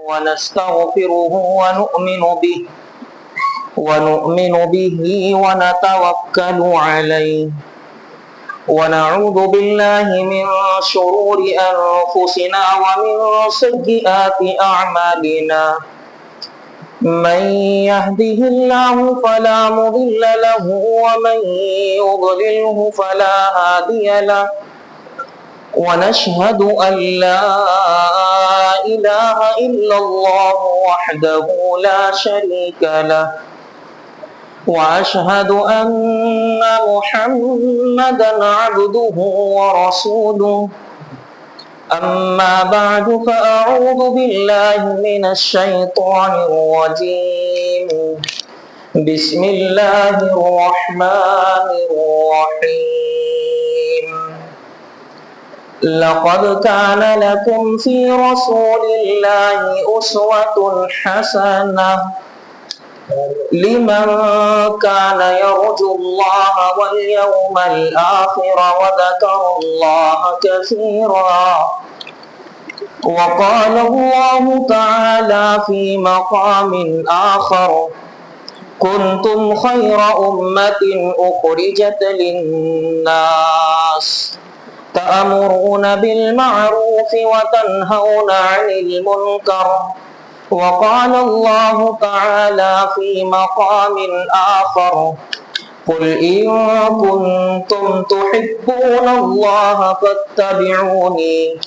ونستغفره ونؤمن به ونتوكل عليه ونعوذ بالله من شرور أنفسنا ومن سيئات أعمالنا من يهده الله فلا مضل له ومن يضلله فلا هادي له ونشهد أن لا إله إلا الله وحده لا شريك له وأشهد أن محمدا عبده ورسوله أما بعد فأعوذ بالله من الشيطان الرجيم بسم الله الرحمن الرحيم لقد كان لكم في رسول الله أسوة حسنة لمن كان يرجو الله واليوم الآخر وذكر الله كثيرا وقال الله تعالى في مقام آخر كنتم خير أمة أخرجت للناس تأمرون بالمعروف وتنهون عن المنكر وقال الله تعالى في مقام آخر قل إن كنتم تحبون الله فاتبعوني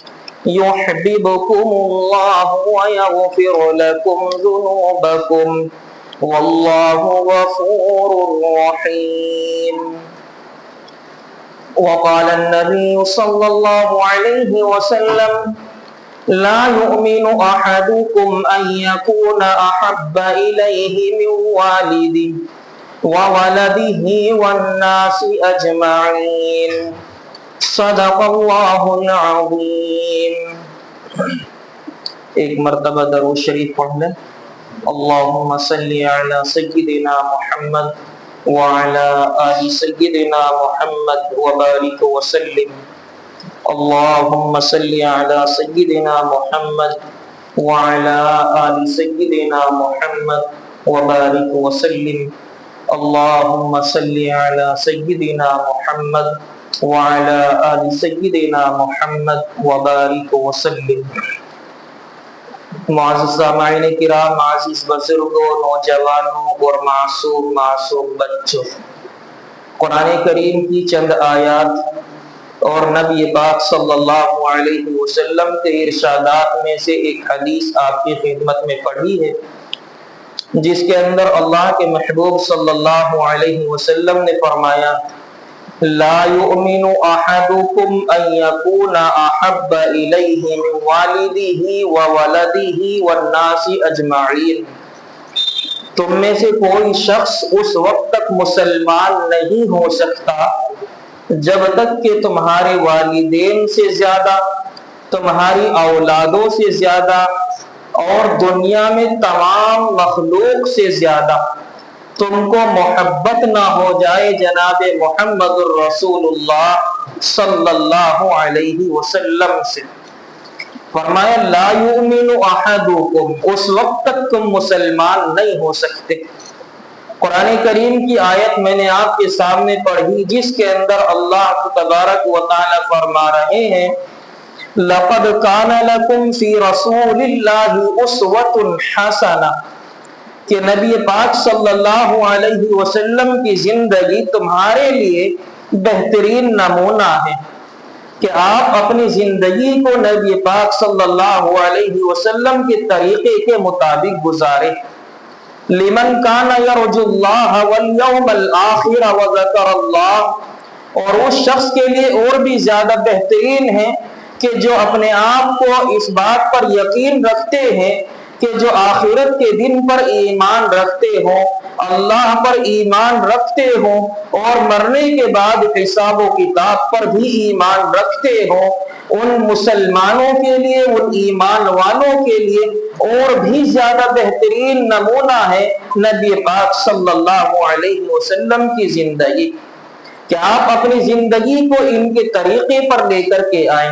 يحببكم الله ويغفر لكم ذنوبكم والله غفور رحيم وقال النبي صلى الله عليه وسلم لا يؤمن أحدكم أن يكون أحب إليه من والده وولده والناس أجمعين صدق الله العظيم. ایک مرتبہ درود شریف پڑھ لیں. اللہم صلی علی سیدنا محمد وعلى آل سيدنا محمد وبارك وسلم. اللهم صل على سيدنا محمد وعلى آل سيدنا محمد وبارك وسلم. اللهم صل على سيدنا محمد وعلى آل سيدنا محمد وبارك وسلم. معزز سامعین کرام، عزیز بزرگوں، نوجوانوں اور معصوم بچوں، قرآن کریم کی چند آیات اور نبی پاک صلی اللہ علیہ وسلم کے ارشادات میں سے ایک حدیث آپ کی خدمت میں پڑھی ہے، جس کے اندر اللہ کے محبوب صلی اللہ علیہ وسلم نے فرمایا لا يؤمن احدكم ان يكون احب اليه من والده وولده والناس اجمعین. تم میں سے کوئی شخص اس وقت تک مسلمان نہیں ہو سکتا جب تک کہ تمہارے والدین سے زیادہ، تمہاری اولادوں سے زیادہ اور دنیا میں تمام مخلوق سے زیادہ تم کو محبت نہ ہو جائے جناب محمد الرسول اللہ صلی اللہ علیہ وسلم سے. فرمایا لا یؤمن احدکم، اس وقت تک تم مسلمان نہیں ہو سکتے. قرآن کریم کی آیت میں نے آپ کے سامنے پڑھی جس کے اندر اللہ تبارک و تعالی فرما رہے ہیں لقد کان لکم فی رسول اللہ اسوۃ حسنہ، کہ نبی پاک صلی اللہ علیہ وسلم کی زندگی تمہارے لیے بہترین نمونہ ہے کہ آپ اپنی زندگی کو نبی پاک صلی اللہ علیہ وسلم کے طریقے کے مطابق گزارے. لمن کان یرجو اللہ والیوم الآخر وذکر اللہ، اور اس شخص کے لیے اور بھی زیادہ بہترین ہے کہ جو اپنے آپ کو اس بات پر یقین رکھتے ہیں کہ جو آخرت کے دن پر ایمان رکھتے ہوں، اللہ پر ایمان رکھتے ہوں اور مرنے کے بعد حساب و کتاب پر بھی ایمان رکھتے ہوں، ان مسلمانوں کے لیے، ان ایمان والوں کے لیے اور بھی زیادہ بہترین نمونہ ہے نبی پاک صلی اللہ علیہ وسلم کی زندگی، کہ آپ اپنی زندگی کو ان کے طریقے پر لے کر کے آئیں.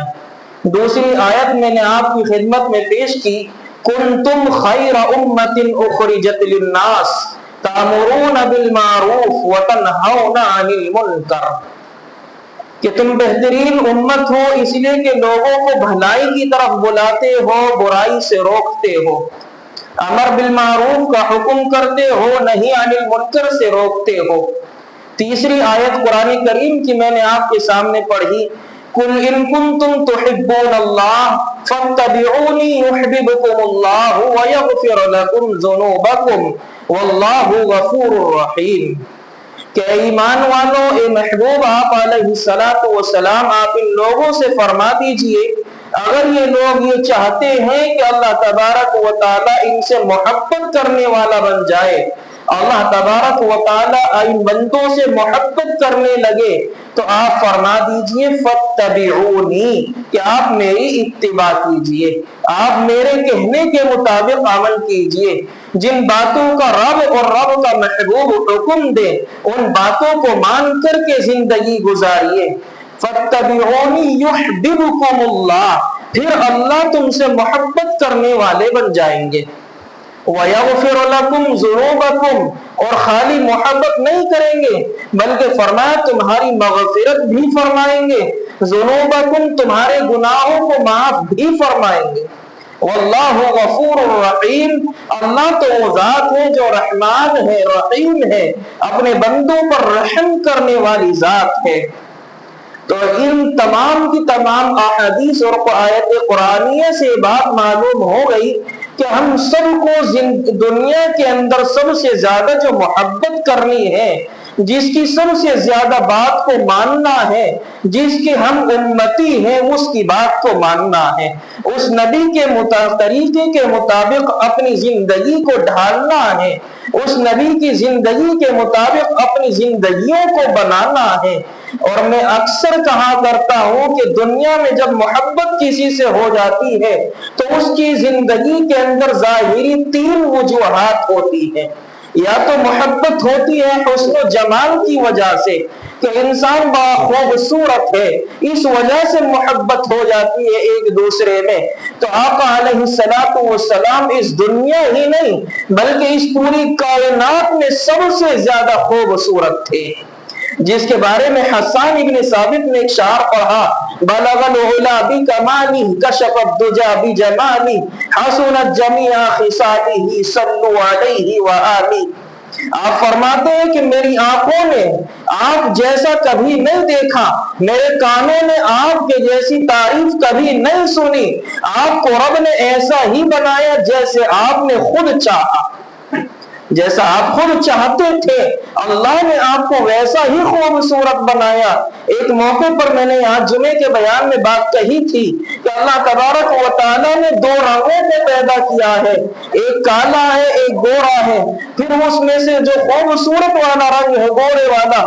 دوسری آیت میں نے آپ کی خدمت میں پیش کی کنتم خیر امت اخرجت للناس تأمرون بالمعروف وتنہون عن المنکر، کہ تم بہترین امت ہو اس لیے کہ لوگوں کو بھلائی کی طرف بلاتے ہو، برائی سے روکتے ہو، امر بالمعروف کا حکم کرتے ہو، نہی عن المنکر سے روکتے ہو۔ تیسری آیت قرآن کریم کی میں نے آپ کے سامنے پڑھی، قُلْ إِن كُنتُمْ تُحِبُّونَ اللَّهَ فَاتَّبِعُونِي يُحْبِبْكُمُ اللَّهُ وَيَغْفِرْ لَكُمْ ذُنُوبَكُمْ وَاللَّهُ غَفُورٌ رَحِيمٌ، کہ ایمان والو، اے محبوب آپ علیہ السلام، آپ ان لوگوں سے فرما دیجئے اگر یہ لوگ یہ چاہتے ہیں کہ اللہ تبارک و تعالی ان سے محبت کرنے والا بن جائے، اللہ تبارک و تعالی ان بندوں سے محبت کرنے لگے، تو آپ فرما دیجئے فَاتَّبِعُونِی، کہ آپ میری اتباع کیجئے، آپ میرے کہنے کے مطابق عمل کیجئے، جن باتوں کا رب اور رب کا محبوب حکم دے ان باتوں کو مان کر کے زندگی گزاریے۔ فَاتَّبِعُونِی یُحْبِبْکُمُ اللَّهُ، پھر اللہ تم سے محبت کرنے والے بن جائیں گے۔ وَيَغْفِرُ لَكُمْ ذُنُوبَكُمْ، اور خالی محبت نہیں کریں گے بلکہ فرمایا تمہاری مغفرت بھی فرمائیں گے، ذُنُوبَكُمْ، تمہارے گناہوں کو معاف بھی فرمائیں گے۔ واللہ غفور الرحیم، اللہ تو وہ ذات ہے جو رحمان ہے، رحیم ہے، اپنے بندوں پر رحم کرنے والی ذات ہے۔ تو ان تمام کی تمام احادیث اور آیت قرآنیہ سے بات معلوم ہو گئی کہ ہم سب کو دنیا کے اندر سب سے زیادہ جو محبت کرنی ہے، جس کی سب سے زیادہ بات کو ماننا ہے، جس کے ہم امتی ہیں اس کی بات کو ماننا ہے، اس نبی کے طریقے کے مطابق اپنی زندگی کو ڈھالنا ہے، اس نبی کی زندگی کے مطابق اپنی زندگیوں کو بنانا ہے۔ اور میں اکثر کہا کرتا ہوں کہ دنیا میں جب محبت کسی سے ہو جاتی ہے تو اس کی زندگی کے اندر ظاہری 3 وجوہات ہوتی ہیں، یا تو محبت ہوتی ہے حسن و جمال کی وجہ سے کہ انسان بڑا خوبصورت ہے، اس وجہ سے محبت ہو جاتی ہے ایک دوسرے میں، تو آقا علیہ السلام اس دنیا ہی نہیں بلکہ اس پوری کائنات میں سب سے زیادہ خوبصورت تھے، جس کے بارے میں حسان ابن ثابت نے ایک شعر پڑھا، بلغ العلا بکمالہ کشف الدجا بجمالہ حسنت جمیع خصالہ صلوا علیہ وآلہ۔ آپ فرماتے ہیں کہ میری آنکھوں نے آپ جیسا کبھی نہیں دیکھا، میرے کانوں نے آپ کے جیسی تعریف کبھی نہیں سنی، آپ کو رب نے ایسا ہی بنایا جیسے آپ نے خود چاہا، جیسا آپ خود چاہتے تھے اللہ نے آپ کو ویسا ہی خوبصورت بنایا۔ ایک موقع پر میں نے یہاں جمعے کے بیان میں بات کہی تھی کہ اللہ تبارک و تعالیٰ نے 2 رنگوں کو پیدا کیا ہے، ایک کالا ہے ایک گورا ہے، پھر اس میں سے جو خوبصورت والا رنگ ہے گورے والا،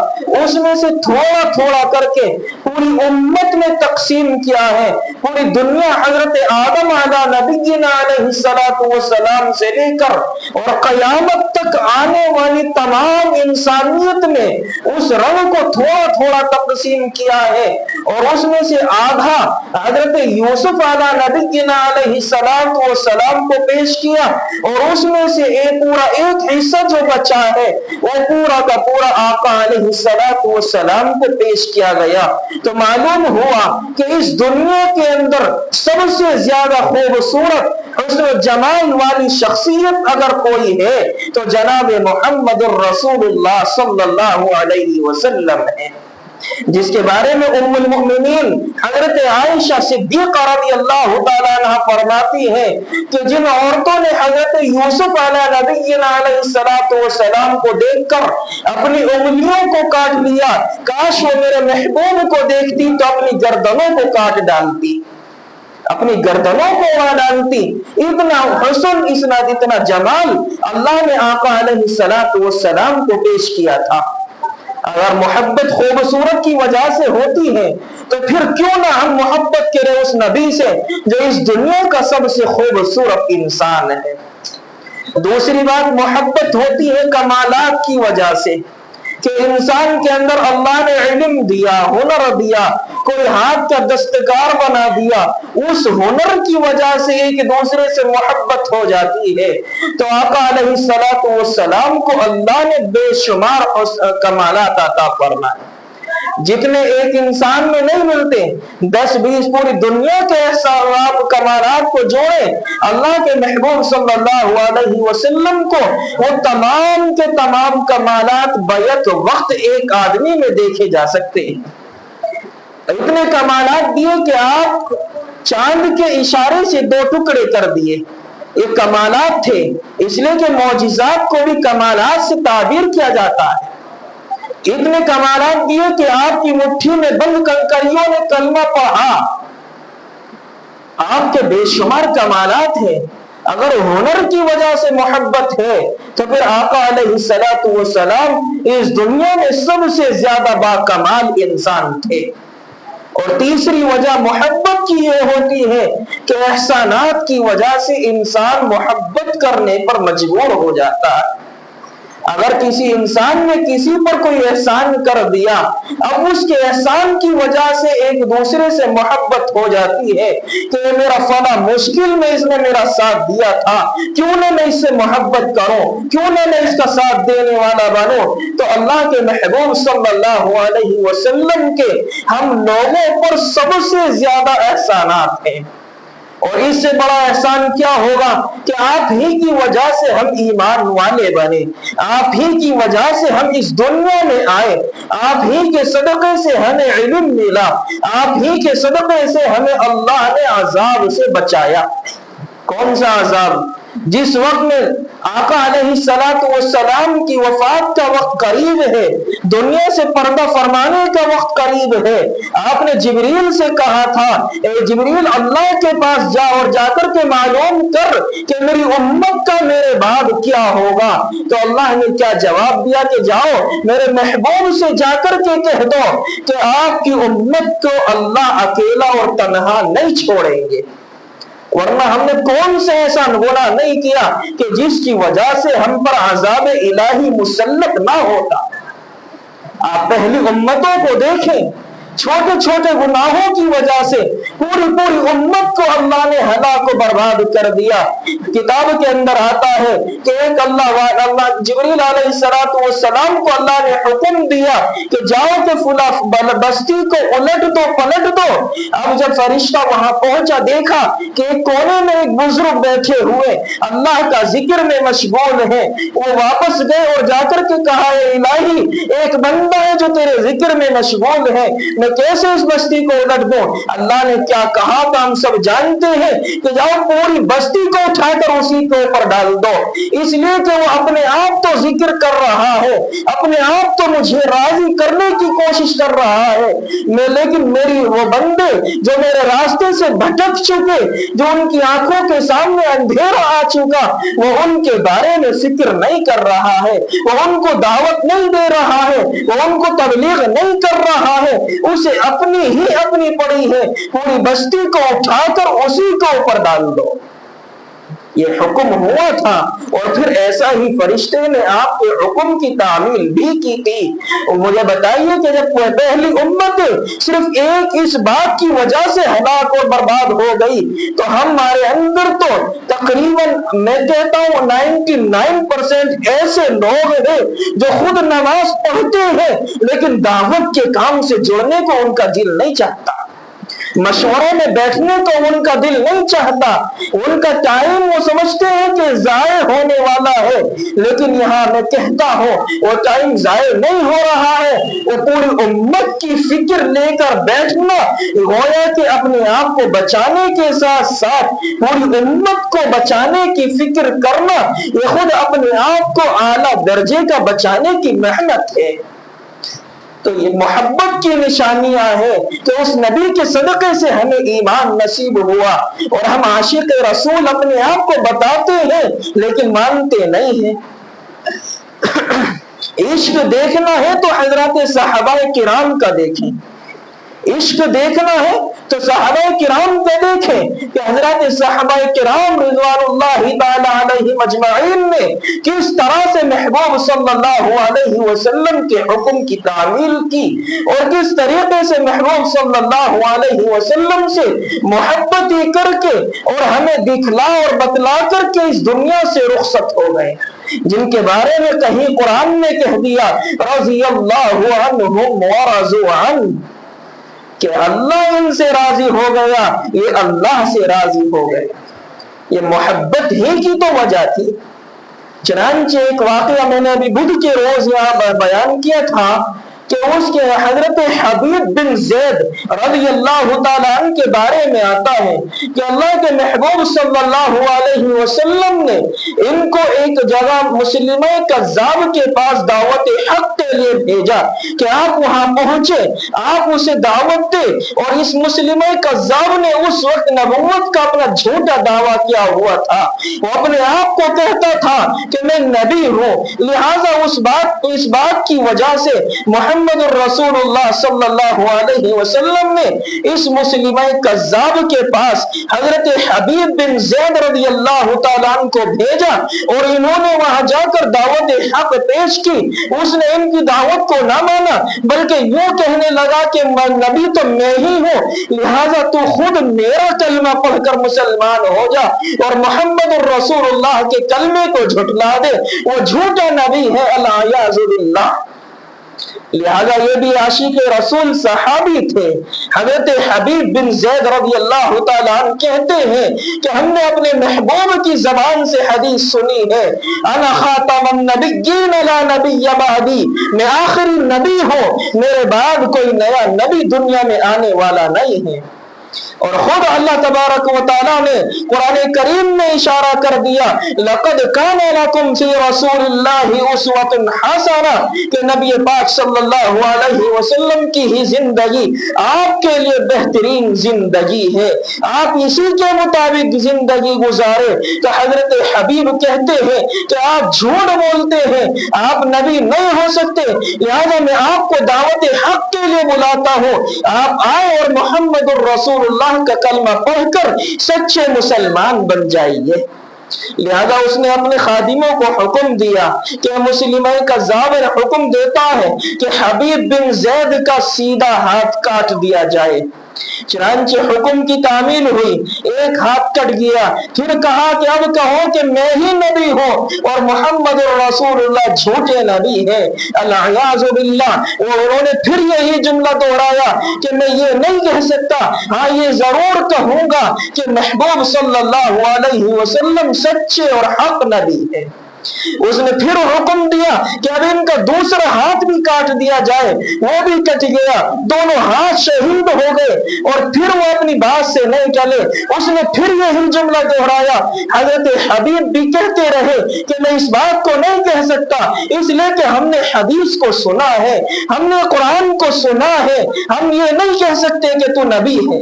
اس میں سے تھوڑا تھوڑا کر کے پوری امت میں تقسیم کیا ہے، پوری دنیا حضرت آدم علیہ نبینا علیہ السلام سے لے کر اور قیامت تک آنے والی تمام انسانیت میں اس رنگ کو تھوڑا تھوڑا تقسیم کیا ہے، اور اس میں سے آدھا حضرت یوسف علیہ نبینا علیہ السلام کو پیش کیا، اور اس میں سے ایک حصہ جو بچا ہے وہ پورا کا پورا آقا علیہ السلام کو پیش کیا گیا۔ تو معلوم ہوا کہ اس دنیا کے اندر سب سے زیادہ خوبصورت حسن و جمال والی شخصیت اگر کوئی ہے تو جناب محمد الرسول اللہ صلی اللہ علیہ وسلم ہے، جس کے بارے میں ام المؤمنین حضرت عائشہ صدیقہ رضی اللہ تعالیٰ عنہ فرماتی ہے کہ جن عورتوں نے حضرت یوسف علیہ نبینا علیہ السلام کو دیکھ کر اپنی انگلیوں کو کاٹ لیا، کاش وہ میرے محبوب کو دیکھتی تو اپنی گردنوں کو کاٹ ڈالتی، اپنی گردنوں کو اڑا ڈالتی۔ اتنا حسن، اتنا جمال اللہ نے آقا علیہ السلام کو پیش کیا تھا۔ اگر محبت خوبصورت کی وجہ سے ہوتی ہے تو پھر کیوں نہ ہم محبت کریں اس نبی سے جو اس دنیا کا سب سے خوبصورت انسان ہے۔ دوسری بات، محبت ہوتی ہے کمالات کی وجہ سے، کہ انسان کے اندر اللہ نے علم دیا، ہنر دیا، کوئی ہاتھ کا دستکار بنا دیا، اس ہنر کی وجہ سے ایک دوسرے سے محبت ہو جاتی ہے۔ تو آقا علیہ السلام کو اللہ نے بے شمار کمالات عطا فرمائے، جتنے ایک انسان میں نہیں ملتے۔ 10-20 پوری دنیا کے کمالات کو جوڑے، اللہ کے محبوب صلی اللہ علیہ وسلم کو وہ تمام کے تمام کمالات بیک وقت ایک آدمی میں دیکھے جا سکتے ہیں۔ اتنے کمالات دیے کہ آپ چاند کے اشارے سے 2 ٹکڑے کر دیے، یہ کمالات تھے۔ اس لیے کہ معجزات کو بھی کمالات سے تعبیر کیا جاتا ہے۔ اتنے کمالات دیے کہ آپ کی مٹھی میں بند کنکریوں نے کلمہ پڑھا۔ آپ کے بے شمار کمالات ہیں۔ اگر ہنر کی وجہ سے محبت ہے تو پھر آقا علیہ السلام اس دنیا میں سب سے زیادہ باکمال انسان تھے۔ اور تیسری وجہ محبت کی یہ ہوتی ہے کہ احسانات کی وجہ سے انسان محبت کرنے پر مجبور ہو جاتا ہے۔ اگر کسی انسان نے کسی پر کوئی احسان کر دیا، اب اس کے احسان کی وجہ سے ایک دوسرے سے محبت ہو جاتی ہے کہ میرا فلاں مشکل میں اس نے میرا ساتھ دیا تھا، کیوں نہ میں اس سے محبت کروں، کیوں نہ میں اس کا ساتھ دینے والا بنوں۔ تو اللہ کے محبوب صلی اللہ علیہ وسلم کے ہم لوگوں پر سب سے زیادہ احسانات ہیں۔ اور اس سے بڑا احسان کیا ہوگا کہ آپ ہی کی وجہ سے ہم ایمان والے بنے، آپ ہی کی وجہ سے ہم اس دنیا میں آئے، آپ ہی کے صدقے سے ہمیں علم ملا، آپ ہی کے صدقے سے ہمیں اللہ نے عذاب سے بچایا۔ کون سا عذاب؟ جس وقت میں آقا علیہ السلام کی وفات کا وقت قریب ہے، دنیا سے پردہ فرمانے کا وقت قریب ہے، آپ نے جبریل سے کہا تھا اے جبریل اللہ کے پاس جا اور جا کر کے معلوم کر کہ میری امت کا میرے بعد کیا ہوگا۔ تو اللہ نے کیا جواب دیا کہ جاؤ میرے محبوب سے جا کر کے کہہ دو کہ آپ کی امت کو اللہ اکیلا اور تنہا نہیں چھوڑیں گے، ورنہ ہم نے کون سے ایسا گناہ نہیں کیا کہ جس کی وجہ سے ہم پر عذاب الہی مسلط نہ ہوتا۔ آپ پہلی امتوں کو دیکھیں، چھوٹے چھوٹے گناہوں کی وجہ سے پوری امت کو اللہ نے ہلاک و برباد کر دیا۔ کتاب کے اندر آتا ہے کہ ایک اللہ جبریل علیہ السلام کو اللہ نے حکم دیا کہ جاؤ کہ فلاں بستی کو الٹ دو پلٹ دو۔ اب جب فرشتہ وہاں پہنچا، دیکھا کہ ایک کونے میں ایک بزرگ بیٹھے ہوئے اللہ کا ذکر میں مشغول ہے، وہ واپس گئے اور جا کر کے کہا اے الہی ایک بندہ ہے جو تیرے ذکر میں مشغول ہے، میں کیسے اس بستی کو الٹ دوں؟ اللہ نے کیا کہا تھا ہم سب جانتے ہیں کہ جاؤ پوری بستی کو اٹھا کر اسی کے اوپر ڈال دو، اس لیے کہ وہ اپنے آپ تو ذکر کر رہا ہے، اپنے آپ تو مجھے راضی کرنے کی کوشش کر رہا ہے، لیکن میری وہ بندے جو میرے راستے سے بھٹک چکے، جو ان کی آنکھوں کے سامنے اندھیرا آ چکا، وہ ان کے بارے میں ذکر نہیں کر رہا ہے، وہ ان کو دعوت نہیں دے رہا ہے، وہ ان کو تبلیغ نہیں کر رہا ہے، اسے اپنی پڑی ہے، پوری بستی کو اٹھا کر اسی کو اوپر ڈال دو۔ یہ حکم ہوا تھا، اور پھر ایسا ہی فرشتے نے آپ کے حکم کی تعمیل بھی کی تھی۔ اور مجھے بتائیے کہ جب پہلی امت صرف ایک اس بات کی وجہ سے ہلاک اور برباد ہو گئی، تو ہمارے اندر تو تقریباً میں کہتا ہوں 99% ایسے لوگ ہیں جو خود نماز پڑھتے ہیں لیکن دعوت کے کام سے جڑنے کو ان کا دل نہیں چاہتا، مشورے میں بیٹھنے کو ان کا دل نہیں چاہتا، ان کا ٹائم وہ سمجھتے ہیں کہ ضائع ہونے والا ہے، لیکن یہاں میں کہتا ہوں وہ ٹائم ضائع نہیں ہو رہا ہے، وہ پوری امت کی فکر لے کر بیٹھنا گویا کہ اپنے آپ کو بچانے کے ساتھ ساتھ پوری امت کو بچانے کی فکر کرنا، یہ خود اپنے آپ کو اعلیٰ درجے کا بچانے کی محنت ہے۔ تو یہ محبت کی نشانیاں ہیں کہ اس نبی کے صدقے سے ہمیں ایمان نصیب ہوا، اور ہم عاشق رسول اپنے آپ کو بتاتے ہیں لیکن مانتے نہیں ہیں۔ عشق دیکھنا ہے تو حضرات صحابہ کرام کا دیکھیں، عشق دیکھنا ہے تو صحابہ کرام پہ دیکھیں کہ حضرات صحابہ کرام رضوان اللہ تعالی علیہم اجمعین نے کس طرح سے محبوب صلی اللہ علیہ وسلم کے حکم کی تعمیل کی اور کس طریقے سے محبوب صلی اللہ علیہ وسلم سے محبت کر کے اور ہمیں دکھلا اور بتلا کر کے اس دنیا سے رخصت ہو گئے، جن کے بارے میں کہیں قرآن نے کہہ دیا رضی اللہ عنہم ورضوا عنہ، کہ اللہ ان سے راضی ہو گیا، یہ اللہ سے راضی ہو گئے۔ یہ محبت ہی کی تو وجہ تھی۔ چنانچہ ایک واقعہ میں نے ابھی بدھ کے روز یہاں بیان کیا تھا کہ اس کے حضرت حبیب بن زید رضی اللہ تعالیٰ عنہ کے بارے میں آتا ہے کہ اللہ کے محبوب صلی اللہ علیہ وسلم نے ان کو ایک جگہ مسلمہ کذاب کے پاس دعوت حق کے لیے بھیجا کہ آپ وہاں پہنچے، آپ اسے دعوت دے، اور اس مسلمہ کذاب نے اس وقت نبوت کا اپنا جھوٹا دعویٰ کیا ہوا تھا، وہ اپنے آپ کو کہتا تھا کہ میں نبی ہوں، لہٰذا اس بات کی وجہ سے محمد الرسول اللہ صلی اللہ علیہ وسلم نے اس مسلمہ کذاب کے پاس حضرت حبیب بن زید رضی اللہ تعالیٰ عنہ کو بھیجا، اور انہوں نے وہاں جا کر دعوت حق پیش کی۔ اس نے ان کی دعوت کو نہ مانا بلکہ یوں کہنے لگا کہ نبی تو میں ہی ہوں، لہٰذا تو خود میرا کلمہ پڑھ کر مسلمان ہو جا اور محمد الرسول اللہ کے کلمے کو جھٹلا دے، وہ جھوٹا نبی ہے العیاذ باللہ۔ لہذا یہ بھی عاشق رسول صحابی تھے۔ حضرت حبیب بن زید رضی اللہ تعالیٰ عنہ کہتے ہیں کہ ہم نے اپنے محبوب کی زبان سے حدیث سنی ہے، انا خاتم النبیین لا نبی بعدی، میں آخری نبی ہوں، میرے بعد کوئی نیا نبی دنیا میں آنے والا نہیں ہے۔ اور خود اللہ تبارک و تعالیٰ نے قرآن کریم میں اشارہ کر دیا لقد کان لکم فی رسول اللہ اسوۃ حسنہ، کہ نبی پاک صلی اللہ علیہ وسلم کی ہی زندگی آپ کے لیے بہترین زندگی ہے، آپ اسی کے مطابق زندگی گزارے۔ تو حضرت حبیب کہتے ہیں کہ آپ جھوٹ بولتے ہیں، آپ نبی نہیں ہو سکتے، لہذا میں آپ کو دعوت حق کے لیے بلاتا ہوں، آپ آئے اور محمد الرسول اللہ کا کلمہ پڑھ کر سچے مسلمان بن جائیے۔ لہذا اس نے اپنے خادموں کو حکم دیا کہ مسلمہ کذاب حکم دیتا ہے کہ حبیب بن زید کا سیدھا ہاتھ کاٹ دیا جائے۔ چنانچہ حکم کی تعمیل ہوئی، ایک ہاتھ کٹ گیا، پھر کہا کہ اب کہو کہ میں ہی نبی ہوں اور محمد الرسول اللہ جھوٹے نبی ہے العیاذ باللہ۔ انہوں نے پھر یہی جملہ دوہرایا کہ میں یہ نہیں کہہ سکتا، ہاں یہ ضرور کہوں گا کہ محبوب صلی اللہ علیہ وسلم سچے اور حق نبی ہے۔ اس نے پھر حکم دیا کہ اب ان کا دوسرا ہاتھ بھی کاٹ دیا جائے، وہ بھی کٹ گیا، دونوں ہاتھ شہید ہو گئے، اور پھر وہ اپنی بات سے نہیں ٹلے۔ اس نے پھر یہی جملہ دہرایا۔ حضرت حبیب بھی کہتے رہے کہ میں اس بات کو نہیں کہہ سکتا، اس لیے کہ ہم نے حدیث کو سنا ہے، ہم نے قرآن کو سنا ہے، ہم یہ نہیں کہہ سکتے کہ تو نبی ہے۔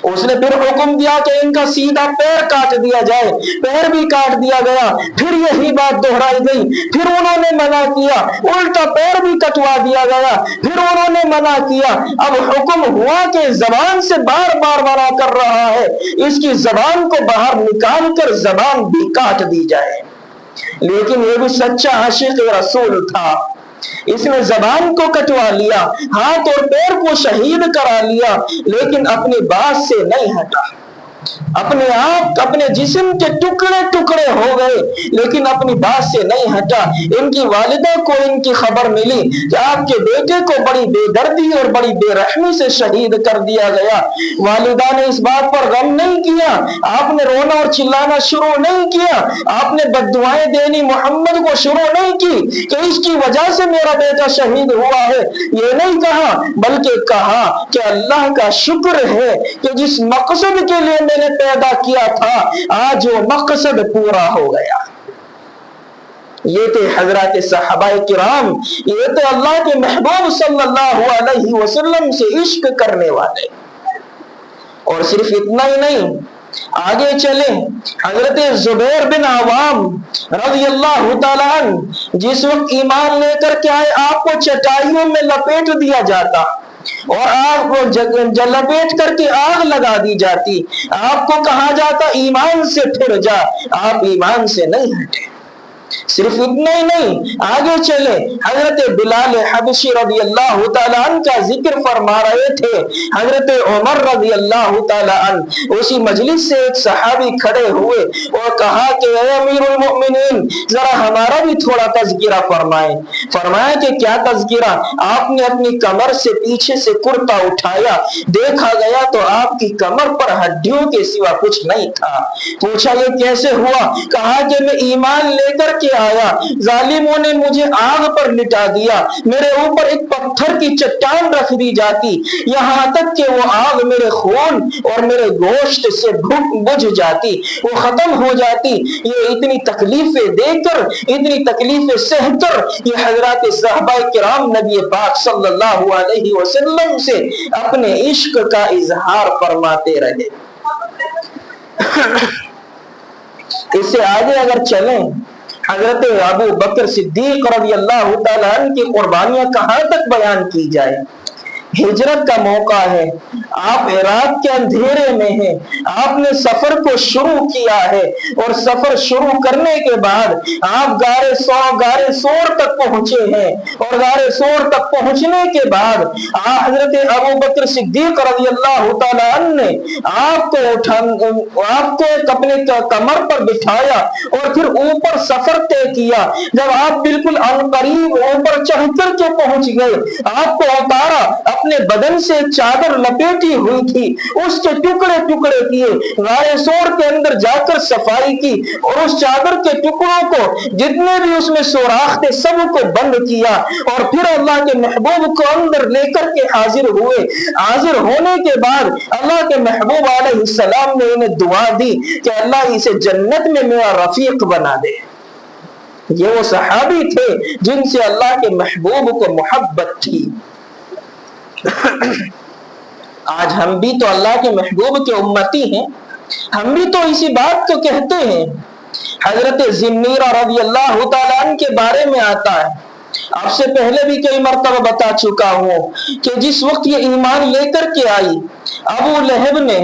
اس نے پھر حکم دیا کہ ان کا سیدھا پیر کاٹ دیا جائے، پیر بھی کاٹ دیا گیا، پھر یہی بات دہرائی گئی، پھر انہوں نے منع کیا، الٹا پیر بھی کٹوا دیا گیا، پھر انہوں نے منع کیا۔ اب حکم ہوا کہ زبان سے بار بار منع کر رہا ہے، اس کی زبان کو باہر نکال کر زبان بھی کاٹ دی جائے۔ لیکن یہ بھی سچا عاشق رسول تھا، اس نے زبان کو کٹوا لیا، ہاتھ اور پیر کو شہید کرا لیا، لیکن اپنی بات سے نہیں ہٹا۔ اپنے آپ اپنے جسم کے ٹکڑے ٹکڑے ہو گئے لیکن اپنی بات سے نہیں ہٹا۔ ان کی والدہ کو ان کی خبر ملی کہ آپ کے بیٹے کو بڑی بے دردی اور بڑی بے رحمی سے شہید کر دیا گیا۔ والدہ نے اس بات پر غم نہیں کیا، آپ نے رونا اور چلانا شروع نہیں کیا، آپ نے بد دعائیں دینی محمد کو شروع نہیں کی کہ اس کی وجہ سے میرا بیٹا شہید ہوا ہے، یہ نہیں کہا، بلکہ کہا کہ اللہ کا شکر ہے کہ جس مقصد کے لیے میں نے پیدا کیا تھا آج وہ مقصد پورا ہو گیا۔ یہ تھے حضرات صحابہ کرام، یہ تھے اللہ کے محبوب صلی اللہ علیہ وسلم سے عشق کرنے والے۔ اور صرف اتنا ہی نہیں، آگے چلیں، حضرت زبیر بن عوام رضی اللہ تعالیٰ عنہ جس وقت ایمان لے کر کے آئے، آپ کو چٹائیوں میں لپیٹ دیا جاتا، اور آگ کو لپیٹ کر کے آگ لگا دی جاتی، آپ کو کہا جاتا ایمان سے پھر جا، آپ ایمان سے نہیں ہٹے۔ صرف اتنا ہی نہیں، آگے چلے، حضرت بلال حبشی رضی اللہ تعالیٰ عنہ کا ذکر فرما رہے تھے، حضرت عمر رضی اللہ تعالیٰ عنہ اسی مجلس سے ایک صحابی کھڑے ہوئے اور کہا کہ اے امیر المؤمنین ذرا ہمارا بھی تھوڑا تذکرہ فرمائیں۔ فرمایا کہ کیا تذکرہ؟ آپ نے اپنی کمر سے پیچھے سے کرتا اٹھایا، دیکھا گیا تو آپ کی کمر پر ہڈیوں کے سوا کچھ نہیں تھا۔ پوچھا یہ کیسے ہوا؟ کہا کہ میں ایمان لے کر کے آیا، ظالموں نے مجھے آگ پر لٹا دیا، میرے اوپر ایک پتھر کی چٹان رکھ دی جاتی، یہاں تک کہ وہ آگ میرے خون اور میرے گوشت سے بجھ جاتی، وہ ختم ہو جاتی۔ یہ اتنی تکلیفیں دے کر، اتنی تکلیفیں سہ کر یہ حضرات صحابہ کرام نبی پاک صلی اللہ علیہ وسلم سے اپنے عشق کا اظہار فرماتے رہے۔ اس سے آگے اگر چلیں، حضرت ابو بکر صدیق رضی اللہ تعالیٰ عنہ کی قربانیاں کہاں تک بیان کی جائے۔ ہجرت کا موقع ہے، آپ عراق کے اندھیرے میں ہیں، آپ نے سفر کو شروع کیا ہے اور سفر شروع کرنے کے بعد آپ غار سور تک پہنچے ہیں، اور غار سور تک پہنچنے کے بعد حضرت ابو بکر صدیق رضی اللہ تعالیٰ عنہ نے آپ کو اپنے کمر پر بٹھایا اور پھر اوپر سفر طے کیا۔ جب آپ بالکل عنقریب اوپر چڑھ کر کے پہنچ گئے، آپ کو اتارا، اپنے بدن سے چادر لپیٹی ہوئی تھی، اس کے ٹکڑے ٹکڑے کیے، غار سور کے اندر جا کر صفائی کی اور اس چادر کے ٹکڑوں کو جتنے بھی اس میں سوراخ تھے سب کو بند کیا، اور پھر اللہ کے محبوب کو اندر لے کر کے حاضر ہوئے۔ حاضر ہونے کے بعد اللہ کے محبوب علیہ السلام نے انہیں دعا دی کہ اللہ اسے جنت میں میرا رفیق بنا دے۔ یہ وہ صحابی تھے جن سے اللہ کے محبوب کو محبت تھی۔ آج ہم بھی تو اللہ کے محبوب کے امتی ہیں، ہم بھی تو اسی بات کو کہتے ہیں۔ حضرت ذنیرہ رضی اللہ تعالیٰ عنہ کے بارے میں آتا ہے، آپ سے پہلے بھی کئی مرتبہ بتا چکا ہوں کہ جس وقت یہ ایمان لے کر کے آئی، ابو لہب نے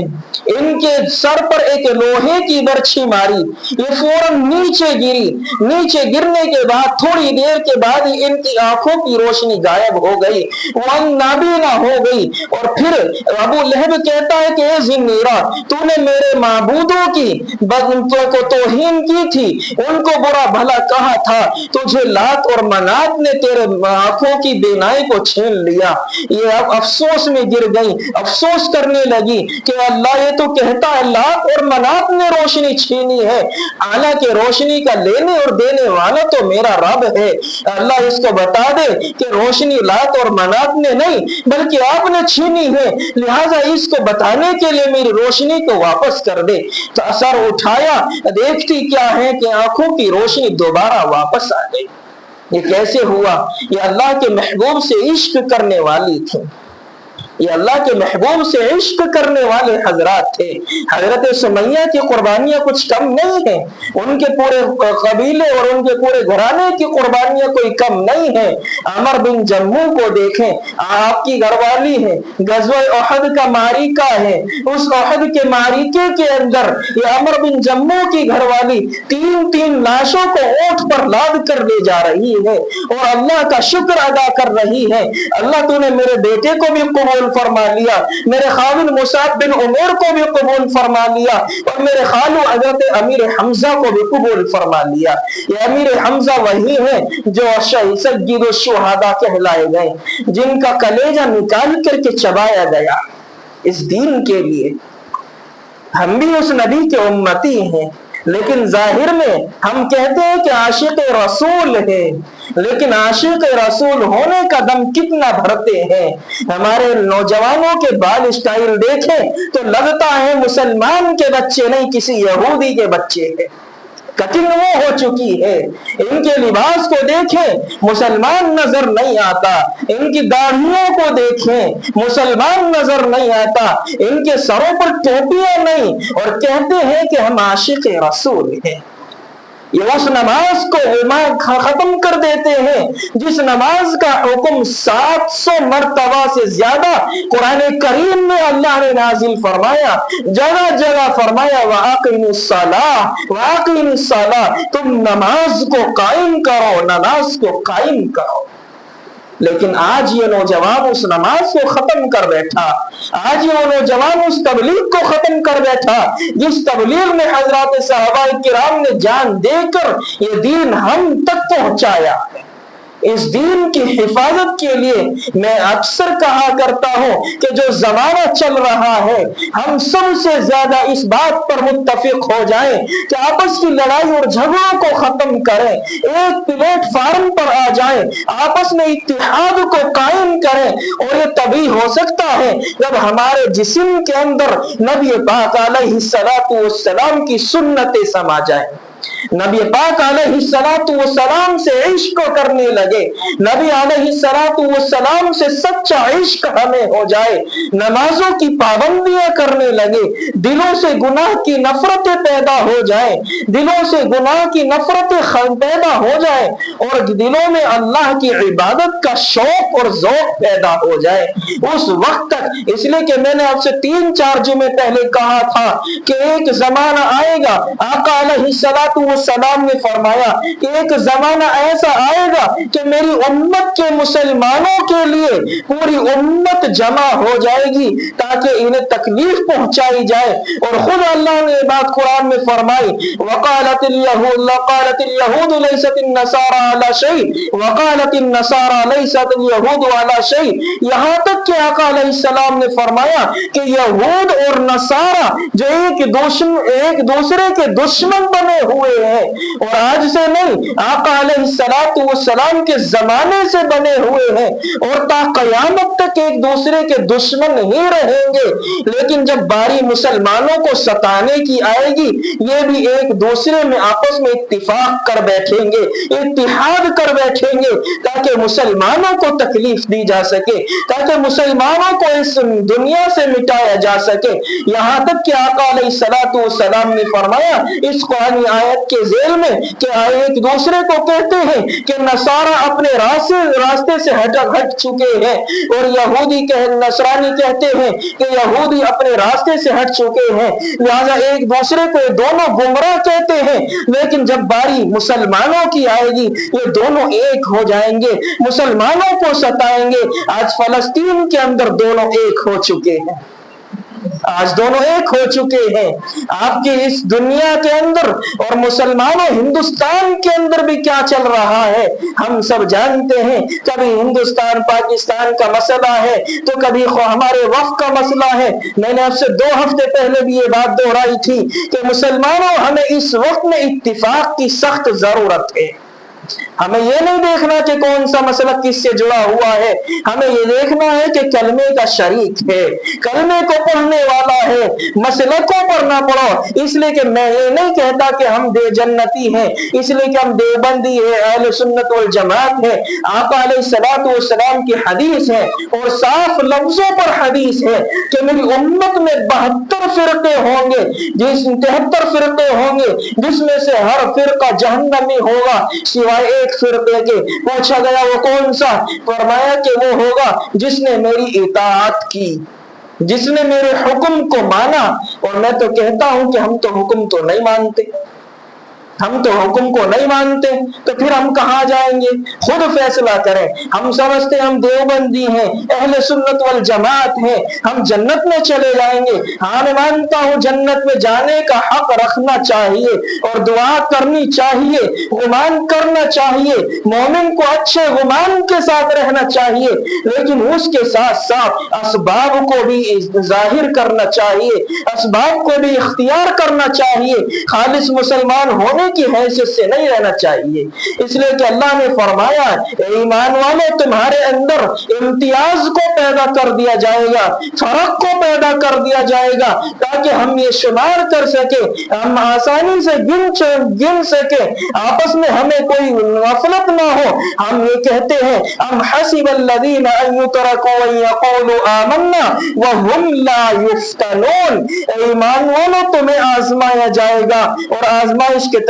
ان کے سر پر ایک لوہے کی برچھی ماری، یہ فوراً نیچے گری، نیچے گرنے کے بعد تھوڑی دیر کے بعد ہی ان کی آنکھوں کی روشنی غائب ہو گئی، وہ نابینا ہو گئی۔ اور پھر ابو لہب کہتا ہے کہ اے ذنیرہ، تو نے میرے معبودوں کی کو توہین کی تھی، ان کو برا بھلا کہا تھا، تجھے لات اور منات نے تیرے آنکھوں کی بینائی کو چھین لیا۔ یہ اب افسوس میں گر گئی، افسوس کرنے لگی کہ اللہ یہ تو کہتا ہے لات اور منات نے روشنی چھینی ہے، حالانکہ روشنی کا لینے اور دینے والا تو میرا رب ہے۔ اللہ اس کو بتا دے کہ روشنی لات اور منات نے نہیں بلکہ آپ نے چھینی ہے، لہٰذا اس کو بتانے کے لیے میری روشنی کو واپس کر دے۔ تو اثر اٹھایا، دیکھتی کیا ہے کہ آنکھوں کی روشنی دوبارہ واپس آ گئی۔ یہ کیسے ہوا؟ یہ اللہ کے محبوب سے عشق کرنے والی تھی، یہ اللہ کے محبوب سے عشق کرنے والے حضرات تھے۔ حضرت سمیہ کی قربانیاں کچھ کم نہیں ہیں، ان کے پورے قبیلے اور ان کے پورے گھرانے کی قربانیاں کوئی کم نہیں ہیں۔ عمر بن جمو کو دیکھیں، آپ کی گھر والی ہے، غزوہ احد کا معرکہ ہے، اس احد کے معرکے کے اندر یہ عمر بن جمو کی گھر والی تین لاشوں کو اونٹ پر لاد کر لے جا رہی ہے اور اللہ کا شکر ادا کر رہی ہے، اللہ تو نے میرے بیٹے کو بھی قبول فرما لیا، میرے خاوند مصعب بن عمیر کو بھی قبول فرما لیا، اور میرے خالو حضرت امیر حمزہ کو بھی قبول فرما لیا۔ یہ امیر حمزہ وہی ہے جو سید الشہداء کہلائے گئے، جن کا کلیجہ نکال کر کے چبایا گیا اس دین کے لیے۔ ہم بھی اس نبی کے امتی ہیں، لیکن ظاہر میں ہم کہتے ہیں کہ عاشق رسول ہے، لیکن عاشق رسول ہونے کا دم کتنا بھرتے ہیں۔ ہمارے نوجوانوں کے بال اسٹائل دیکھیں تو لگتا ہے مسلمان کے بچے نہیں کسی یہودی کے بچے ہیں، کٹنگ وہ ہو چکی ہے۔ ان کے لباس کو دیکھیں، مسلمان نظر نہیں آتا، ان کی داڑھیوں کو دیکھیں، مسلمان نظر نہیں آتا، ان کے سروں پر ٹوپیاں نہیں، اور کہتے ہیں کہ ہم عاشق رسول ہیں۔ یہ اس نماز کو ختم کر دیتے ہیں جس نماز کا حکم 700 مرتبہ سے زیادہ قرآن کریم میں اللہ نے نازل فرمایا، جگہ جگہ فرمایا وَأَقِمُوا الصَّلَاةَ وَأَقِمُوا الصَّلَاةَ، تم نماز کو قائم کرو، نماز کو قائم کرو۔ لیکن آج یہ نوجوان اس نماز کو ختم کر بیٹھا، آج یہ نوجوان اس تبلیغ کو ختم کر بیٹھا جس تبلیغ میں حضرات صحابہ کرام نے جان دے کر یہ دین ہم تک پہنچایا۔ اس دین کی حفاظت کے لیے میں اکثر کہا کرتا ہوں کہ جو زمانہ چل رہا ہے ہم سب سے زیادہ اس بات پر متفق ہو جائیں کہ آپس کی لڑائی اور جھگڑوں کو ختم کریں، ایک پلیٹ فارم پر آ جائیں، آپس میں اتحاد کو قائم کریں، اور یہ تبھی ہو سکتا ہے جب ہمارے جسم کے اندر نبی پاک علیہ السلام کی سنتیں سما جائیں، نبی پاک علیہ السلام سے عشق کرنے لگے، نبی علیہ السلام سے سچا عشق ہمیں ہو جائے، نمازوں کی پابندیاں کرنے لگے، دلوں سے گناہ کی نفرتیں پیدا ہو جائیں، دلوں سے گناہ کی نفرتیں پیدا ہو جائیں، اور دلوں میں اللہ کی عبادت کا شوق اور ذوق پیدا ہو جائے۔ اس وقت تک، اس لیے کہ میں نے آپ سے 3-4 جمعے پہلے کہا تھا کہ ایک زمانہ آئے گا، آقا علیہ السلام نے فرمایا کہ ایک زمانہ ایسا آئے گا کہ میری امت کے مسلمانوں کے لیے پوری امت جمع ہو جائے گی تاکہ انہیں تکلیف پہنچائی جائے، اور خود اللہ نے بات قرآن میں فرمائی وقالت اليهود ليست النصارى على شيء وقالت النصارى ليست اليهود على شيء، یہاں تک کہ آقا علیہ السلام نے فرمایا کہ یہود اور نصارہ جو ایک دوسرے کے دشمن بنے ہوئے ہیں، اور آج سے نہیں، آقا علیہ السلام کے زمانے سے بنے ہوئے ہیں، اور تا قیامت تک ایک دوسرے کے دشمن ہی رہیں گے، لیکن جب باری مسلمانوں کو ستانے کی آئے گی یہ بھی ایک دوسرے میں آپس میں اتفاق کر بیٹھیں گے، اتحاد کر بیٹھیں گے تاکہ مسلمانوں کو تکلیف دی جا سکے، تاکہ مسلمانوں کو اس دنیا سے مٹایا جا سکے۔ یہاں تک کہ آقا علیہ السلام نے فرمایا اس قرآنی آیت کے ذیل میں کہ ایک دوسرے کو کہتے ہیں کہ نصارہ اپنے راستے سے ہٹ چکے ہیں، اور نصرانی کہتے ہیں کہ یہودی اپنے راستے سے ہٹ چکے ہیں، لہذا ایک دوسرے کو دونوں گمراہ کہتے ہیں، لیکن جب باری مسلمانوں کی آئے گی یہ دونوں ایک ہو جائیں گے، مسلمانوں کو ستائیں گے۔ آج فلسطین کے اندر دونوں ایک ہو چکے ہیں، آج دونوں ایک ہو چکے ہیں۔ آپ کی اس دنیا کے اندر اور مسلمانوں ہندوستان کے اندر بھی کیا چل رہا ہے ہم سب جانتے ہیں، کبھی ہندوستان پاکستان کا مسئلہ ہے تو کبھی ہمارے وقت کا مسئلہ ہے۔ میں نے آپ سے 2 ہفتے پہلے بھی یہ بات دہرائی تھی کہ مسلمانوں ہمیں اس وقت میں اتفاق کی سخت ضرورت ہے۔ ہمیں یہ نہیں دیکھنا کہ کون سا مسئلہ کس سے جڑا ہوا ہے، ہمیں یہ دیکھنا ہے کہ کلمے کا شریک ہے، کلمے کو پڑھنے والا ہے، مسلکوں پر نہ پڑھو۔ اس لیے کہ میں یہ نہیں کہتا کہ ہم جنتی ہیں، اس لیے کہ ہم دیوبندی ہیں، اہل سنت والجماعت ہیں۔ آقا علیہ السلام کی حدیث ہے اور صاف لفظوں پر حدیث ہے کہ میری امت میں 72 فرقے ہوں گے، 73 فرقے ہوں گے، جس میں سے ہر فرقہ جہنمی ہوگا سوائے ایک فرقے کے۔ پوچھا گیا وہ کون سا؟ فرمایا کہ وہ ہوگا جس نے میری اطاعت کی، جس نے میرے حکم کو مانا۔ اور میں تو کہتا ہوں کہ ہم تو حکم تو نہیں مانتے، ہم تو حکم کو نہیں مانتے، تو پھر ہم کہاں جائیں گے؟ خود فیصلہ کریں۔ ہم سمجھتے ہم دیوبندی ہیں، اہل سنت والجماعت ہیں، ہم جنت میں چلے جائیں گے۔ ہاں میں مانتا ہوں جنت میں جانے کا حق رکھنا چاہیے اور دعا کرنی چاہیے، گمان کرنا چاہیے، مومن کو اچھے گمان کے ساتھ رہنا چاہیے، لیکن اس کے ساتھ ساتھ اسباب کو بھی ظاہر کرنا چاہیے، اسباب کو بھی اختیار کرنا چاہیے۔ خالص مسلمان ہونے کی حیثیت سے نہیں رہنا چاہیے۔ اس لیے کہ اللہ نے فرمایا ایمان والے تمہارے اندر امتیاز کو پیدا کر دیا جائے گا، فرق کو پیدا کر دیا جائے گا، تاکہ ہم یہ شمار کر سکے، ہم آسانی سے گن سکے، آپس میں ہمیں کوئی غفلت نہ ہو۔ ہم یہ کہتے ہیں ام حسب الذین ان یترکوا ان یقولوا آمنا وهم لا یفتنون، ایمان والو تمہیں آزمایا جائے گا، اور آزمائش کے